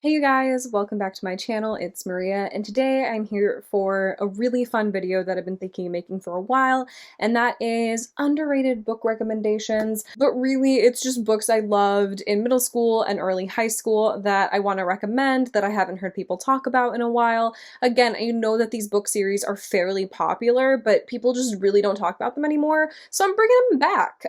Hey you guys, welcome back to my channel. It's Maria, and today I'm here for a really fun video that I've been thinking of making for a while, and that is underrated book recommendations. But really, it's just books I loved in middle school and early high school that I want to recommend that I haven't heard people talk about in a while. Again, I know that these book series are fairly popular, but people just really don't talk about them anymore, so I'm bringing them back.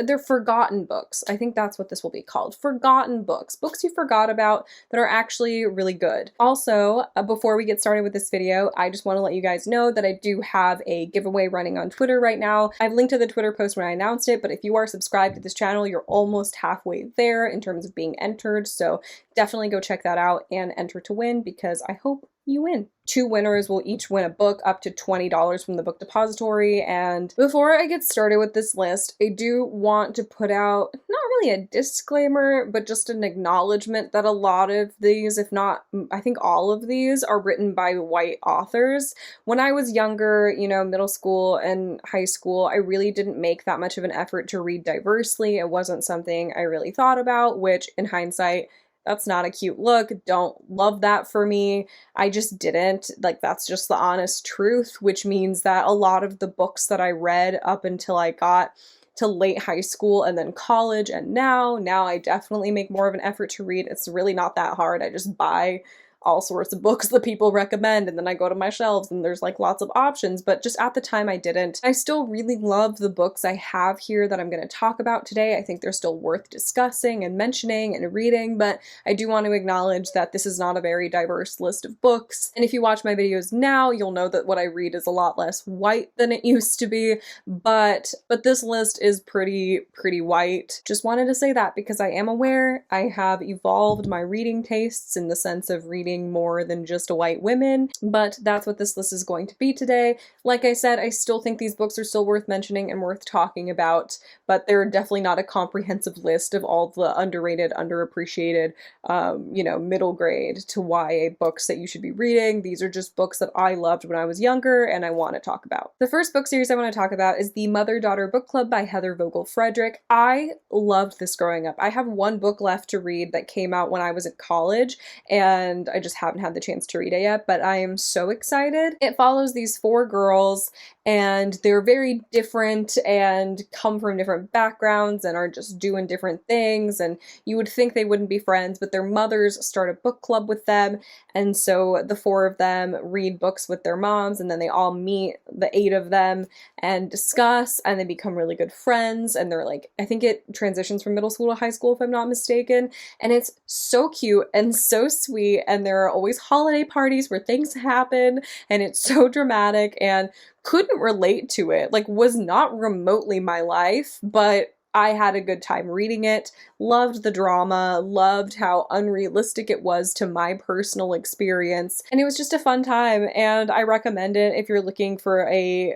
They're forgotten books. I think that's what this will be called. Forgotten books. Books you forgot about that are actually really good. Also, before we get started with this video, I just want to let you guys know that I do have a giveaway running on Twitter right now. I've linked to the Twitter post when I announced it, but if you are subscribed to this channel, you're almost halfway there in terms of being entered, so definitely go check that out and enter to win because I hope you win. Two winners will each win a book up to $20 from the book depository. And before I get started with this list, I do want to put out not really a disclaimer, but just an acknowledgement that a lot of these, if not, I think all of these, are written by white authors. When I was younger, middle school and high school, I really didn't make that much of an effort to read diversely. It wasn't something I really thought about, which in hindsight, that's not a cute look. Don't love that for me. I just didn't. Like, that's just the honest truth, which means that a lot of the books that I read up until I got to late high school and then college and now I definitely make more of an effort to read. It's really not that hard. I just buy all sorts of books that people recommend, and then I go to my shelves and there's like lots of options, but just at the time I didn't. I still really love the books I have here that I'm going to talk about today. I think they're still worth discussing and mentioning and reading, but I do want to acknowledge that this is not a very diverse list of books, and if you watch my videos now, you'll know that what I read is a lot less white than it used to be, but this list is pretty white. Just wanted to say that because I am aware I have evolved my reading tastes in the sense of reading more than just white women, but that's what this list is going to be today. Like I said, I still think these books are still worth mentioning and worth talking about, but they're definitely not a comprehensive list of all the underrated, underappreciated, middle grade to YA books that you should be reading. These are just books that I loved when I was younger and I want to talk about. The first book series I want to talk about is the Mother-Daughter Book Club by Heather Vogel Frederick. I loved this growing up. I have one book left to read that came out when I was at college, and I just haven't had the chance to read it yet, but I am so excited. It follows these four girls, and they're very different and come from different backgrounds and are just doing different things, and you would think they wouldn't be friends, but their mothers start a book club with them, and so the four of them read books with their moms, and then they all meet, the eight of them, and discuss, and they become really good friends, and they're like, I think it transitions from middle school to high school if I'm not mistaken, and it's so cute and so sweet, and there are always holiday parties where things happen, and it's so dramatic, and couldn't relate to it, like was not remotely my life, but I had a good time reading it, loved the drama, loved how unrealistic it was to my personal experience, and it was just a fun time, and I recommend it if you're looking for a,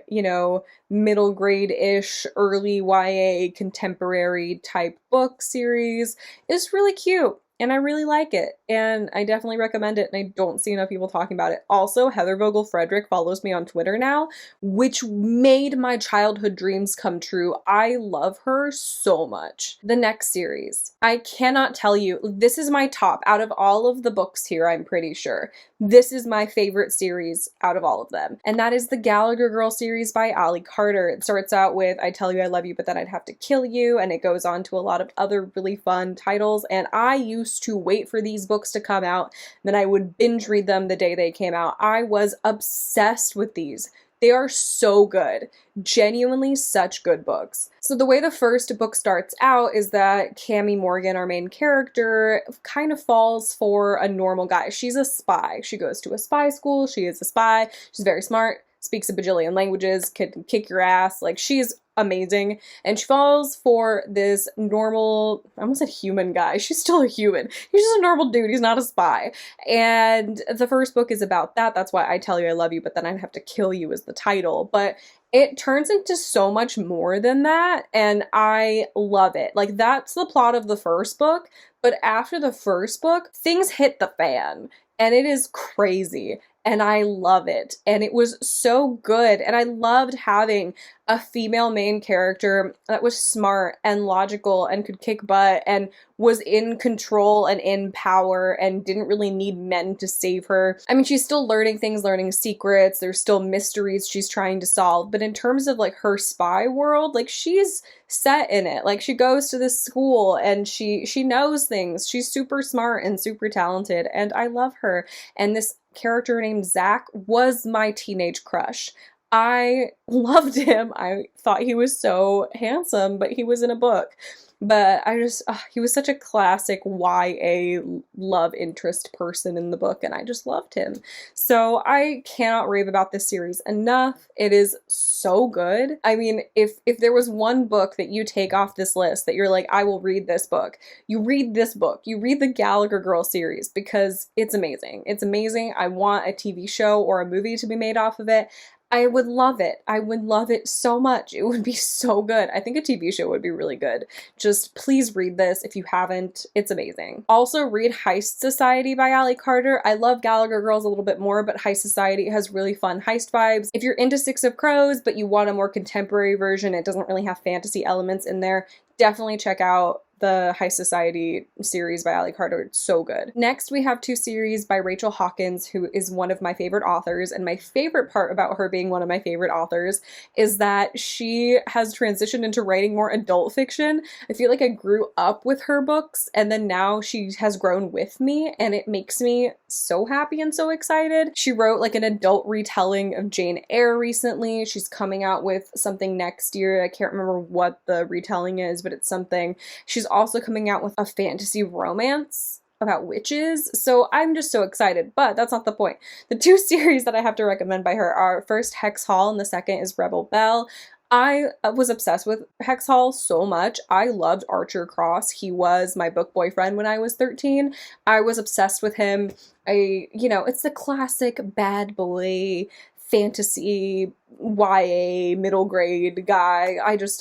middle grade-ish, early YA contemporary type book series. It's really cute. And I really like it, and I definitely recommend it, and I don't see enough people talking about it. Also, Heather Vogel Frederick follows me on Twitter now, which made my childhood dreams come true. I love her so much. The next series. I cannot tell you, this is my top out of all of the books here, I'm pretty sure. This is my favorite series out of all of them, and that is the Gallagher Girl series by Ali Carter. It starts out with I Tell You I Love You But Then I'd Have to Kill You, and it goes on to a lot of other really fun titles, and I used to wait for these books to come out, then I would binge read them the day they came out. I was obsessed with these. They are so good. Genuinely such good books. So the way the first book starts out is that Cammie Morgan, our main character, kind of falls for a normal guy. She's a spy. She goes to a spy school. She is a spy. She's very smart, speaks a bajillion languages, can kick your ass. Like, she's amazing, and she falls for this normal, I almost said human guy, she's still a human, he's just a normal dude, he's not a spy, and the first book is about that. That's why I Tell You I Love You But Then I'd Have to Kill You is the title, but it turns into so much more than that, and I love it. Like, that's the plot of the first book, but after the first book, things hit the fan, and it is crazy. and I love it. And it was so good. And I loved having a female main character that was smart and logical and could kick butt and was in control and in power and didn't really need men to save her. I mean, she's still learning things, learning secrets. There's still mysteries she's trying to solve. But in terms of like her spy world, like she's set in it. Like she goes to this school and she knows things. She's super smart and super talented, and I love her. And this character named Zach was my teenage crush. I loved him. I thought he was so handsome, but he was in a book. But I just, he was such a classic YA love interest person in the book, and I just loved him. So I cannot rave about this series enough. It is so good. I mean, if there was one book that you take off this list that you're like, I will read this book, you read this book. You read the Gallagher Girl series because it's amazing. It's amazing. I want a TV show or a movie to be made off of it. I would love it. I would love it so much. It would be so good. I think a TV show would be really good. Just please read this if you haven't. It's amazing. Also read Heist Society by Ali Carter. I love Gallagher Girls a little bit more, but Heist Society has really fun heist vibes. If you're into Six of Crows, but you want a more contemporary version, it doesn't really have fantasy elements in there, definitely check out the Heist Society series by Ali Carter. It's so good. Next, we have two series by Rachel Hawkins, who is one of my favorite authors, and my favorite part about her being one of my favorite authors is that she has transitioned into writing more adult fiction. I feel like I grew up with her books, and then now she has grown with me, and it makes me so happy and so excited. She wrote like an adult retelling of Jane Eyre recently. She's coming out with something next year. I can't remember what the retelling is, but it's something. She's also coming out with a fantasy romance about witches, so I'm just so excited, but that's not the point. The two series that I have to recommend by her are first Hex Hall and the second is Rebel Belle. I was obsessed with Hex Hall so much. I loved Archer Cross. He was my book boyfriend when I was 13. I was obsessed with him. You know, it's the classic bad boy fantasy YA middle grade guy.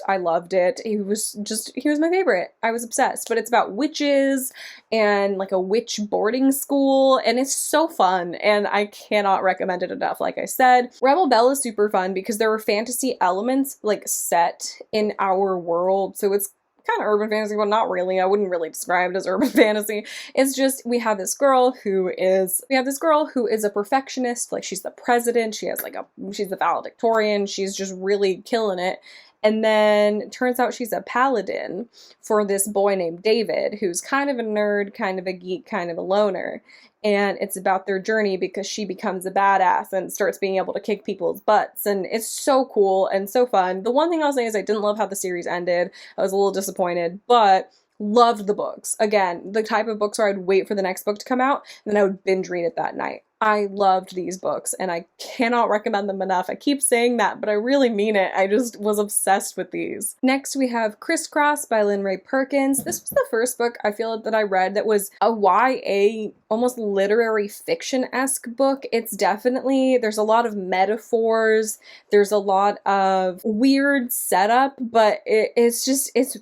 I loved it. He was my favorite. I was obsessed. But it's about witches and like a witch boarding school, and it's so fun, and I cannot recommend it enough. Like I said, Rebel Belle is super fun because there were fantasy elements like set in our world, so it's kind of urban fantasy, but not really. I wouldn't really describe it as urban fantasy. It's just, we have this girl who is a perfectionist. Like she's the president. She's the valedictorian. She's just really killing it. And then it turns out she's a paladin for this boy named David, who's kind of a nerd, kind of a geek, kind of a loner. And it's about their journey because she becomes a badass and starts being able to kick people's butts. And it's so cool and so fun. The one thing I'll say is I didn't love how the series ended. I was a little disappointed, but loved the books. Again, the type of books where I'd wait for the next book to come out and then I would binge read it that night. I loved these books and I cannot recommend them enough. I keep saying that, but I really mean it. I just was obsessed with these. Next, we have Crisscross by Lynn Ray Perkins. This was the first book I feel that I read that was a YA, almost literary fiction-esque book. It's definitely, there's a lot of metaphors, there's a lot of weird setup, but it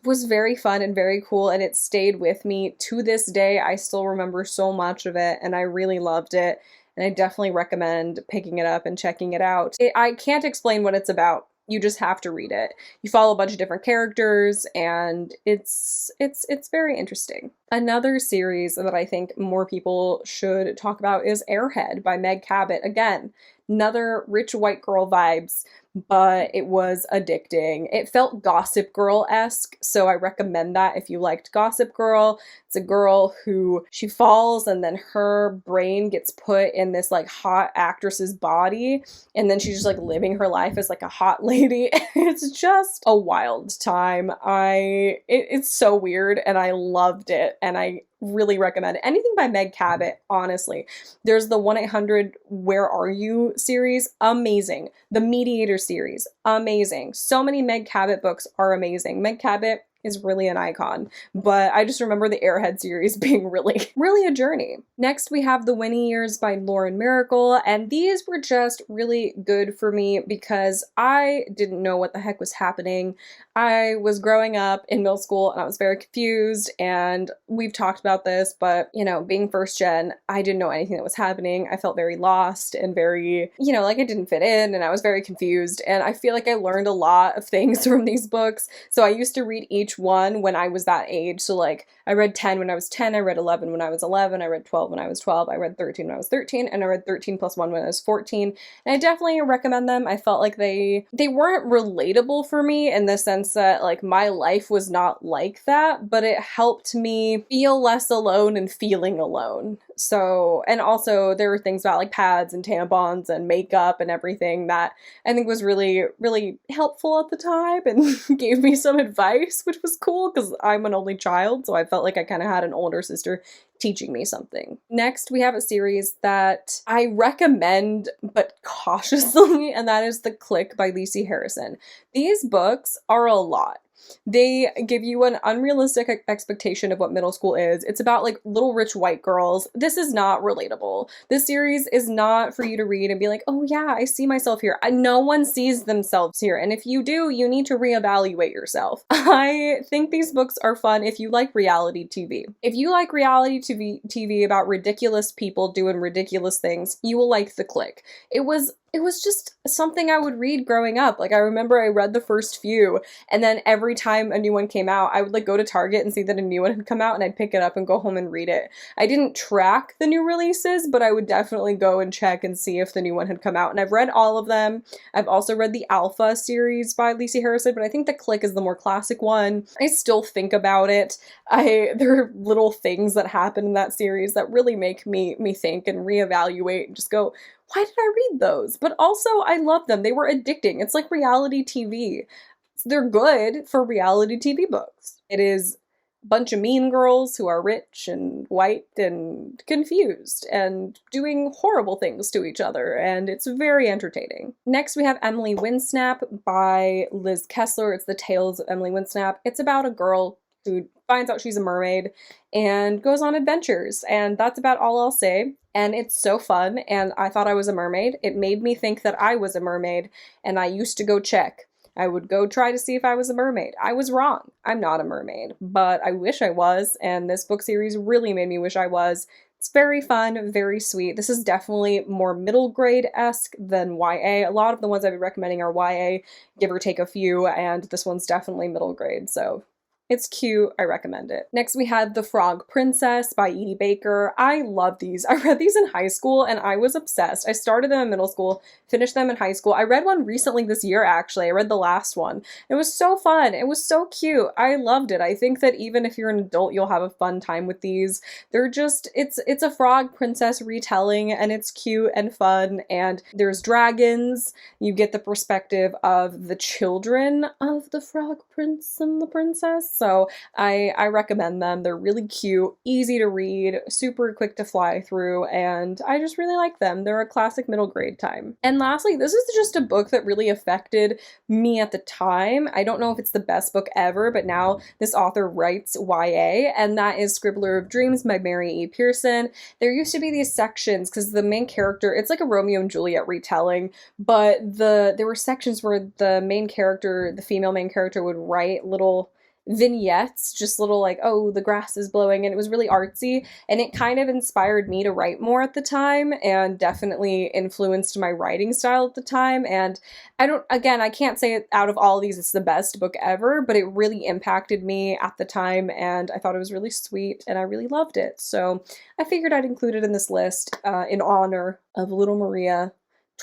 was very fun and very cool, and it stayed with me to this day. I still remember so much of it, and I really loved it. And I definitely recommend picking it up and checking it out. I can't explain what it's about. You just have to read it. You follow a bunch of different characters, and it's very interesting. Another series that I think more people should talk about is Airhead by Meg Cabot. Again, another rich white girl vibes, but it was addicting. It felt Gossip Girl-esque, so I recommend that if you liked Gossip Girl. It's a girl who, she falls and then her brain gets put in this like hot actress's body, and then she's just like living her life as like a hot lady. It's just a wild time. It's so weird and I loved it, and I really recommend it. Anything by Meg Cabot, honestly. There's the 1-800 Where Are You series, amazing. The Mediator series, amazing. So many Meg Cabot books are amazing. Meg Cabot is really an icon. But I just remember the Airhead series being really a journey. Next, we have The Winnie Years by Lauren Miracle, and these were just really good for me because I didn't know what the heck was happening. I was growing up in middle school and I was very confused, and we've talked about this, but you know, being first gen, I didn't know anything that was happening. I felt very lost and very, you know, like I didn't fit in, and I was very confused, and I feel like I learned a lot of things from these books. So I used to read each one when I was that age. So like I read 10 when I was 10, I read 11 when I was 11, I read 12 when I was 12, I read 13 when I was 13, and I read 13 plus 1 when I was 14. And I definitely recommend them. I felt like they weren't relatable for me in the sense that like my life was not like that, but it helped me feel less alone and feeling alone. So, and also there were things about like pads and tampons and makeup and everything that I think was really helpful at the time and gave me some advice, which was cool because I'm an only child, so I felt like I kind of had an older sister teaching me something. Next, we have a series that I recommend, but cautiously, and that is The Clique by Lisey Harrison. These books are a lot. They give you an unrealistic expectation of what middle school is. It's about like little rich white girls. This is not relatable. This series is not for you to read and be like, oh yeah, I see myself here. No one sees themselves here. And if you do, you need to reevaluate yourself. I think these books are fun if you like reality TV. If you like reality TV about ridiculous people doing ridiculous things, you will like The Clique. It was just something I would read growing up. Like I remember I read the first few, and then every time a new one came out, I would like go to Target and see that a new one had come out and I'd pick it up and go home and read it. I didn't track the new releases, but I would definitely go and check and see if the new one had come out. And I've read all of them. I've also read the Alpha series by Lisey Harrison, but I think The Clique is the more classic one. I still think about it. There are little things that happen in that series that really make me think and reevaluate and just go, why did I read those? But also, I love them. They were addicting. It's like reality TV. They're good for reality TV books. It is a bunch of mean girls who are rich and white and confused and doing horrible things to each other, and it's very entertaining. Next, we have Emily Windsnap by Liz Kessler. It's The Tales of Emily Windsnap. It's about a girl who finds out she's a mermaid and goes on adventures, and that's about all I'll say. And it's so fun, and I thought I was a mermaid. It made me think that I was a mermaid, and I used to go check. I would go try to see if I was a mermaid. I was wrong. I'm not a mermaid, but I wish I was, and this book series really made me wish I was. It's very fun, very sweet. This is definitely more middle grade-esque than YA. A lot of the ones I've been recommending are YA, give or take a few, and this one's definitely middle grade, so it's cute. I recommend it. Next, we have The Frog Princess by Edie Baker. I love these. I read these in high school and I was obsessed. I started them in middle school, finished them in high school. I read one recently this year, actually. I read the last one. It was so fun. It was so cute. I loved it. I think that even if you're an adult, you'll have a fun time with these. They're just, it's a frog princess retelling, and it's cute and fun, and there's dragons. You get the perspective of the children of the frog prince and the princess. So I recommend them. They're really cute, easy to read, super quick to fly through, and I just really like them. They're a classic middle grade time. And lastly, this is just a book that really affected me at the time. I don't know if it's the best book ever, but now this author writes YA, and that is Scribbler of Dreams by Mary E. Pearson. There used to be these sections because the main character, it's like a Romeo and Juliet retelling, but there were sections where the main character, the female main character, would write little vignettes, just little like, oh, the grass is blowing, and it was really artsy, and it kind of inspired me to write more at the time and definitely influenced my writing style at the time. And I can't say out of all of these it's the best book ever, but it really impacted me at the time, and I thought it was really sweet and I really loved it. So I figured I'd include it in this list in honor of little Maria,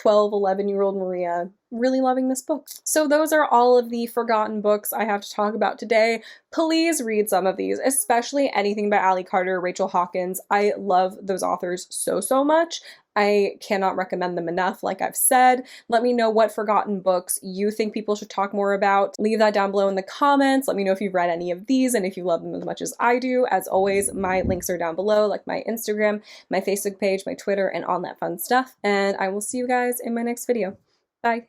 11-year-old Maria, really loving this book. So those are all of the forgotten books I have to talk about today. Please read some of these, especially anything by Allie Carter, Rachel Hawkins. I love those authors so much. I cannot recommend them enough, like I've said. Let me know what forgotten books you think people should talk more about. Leave that down below in the comments. Let me know if you've read any of these and if you love them as much as I do. As always, my links are down below, like my Instagram, my Facebook page, my Twitter, and all that fun stuff. And I will see you guys in my next video. Bye.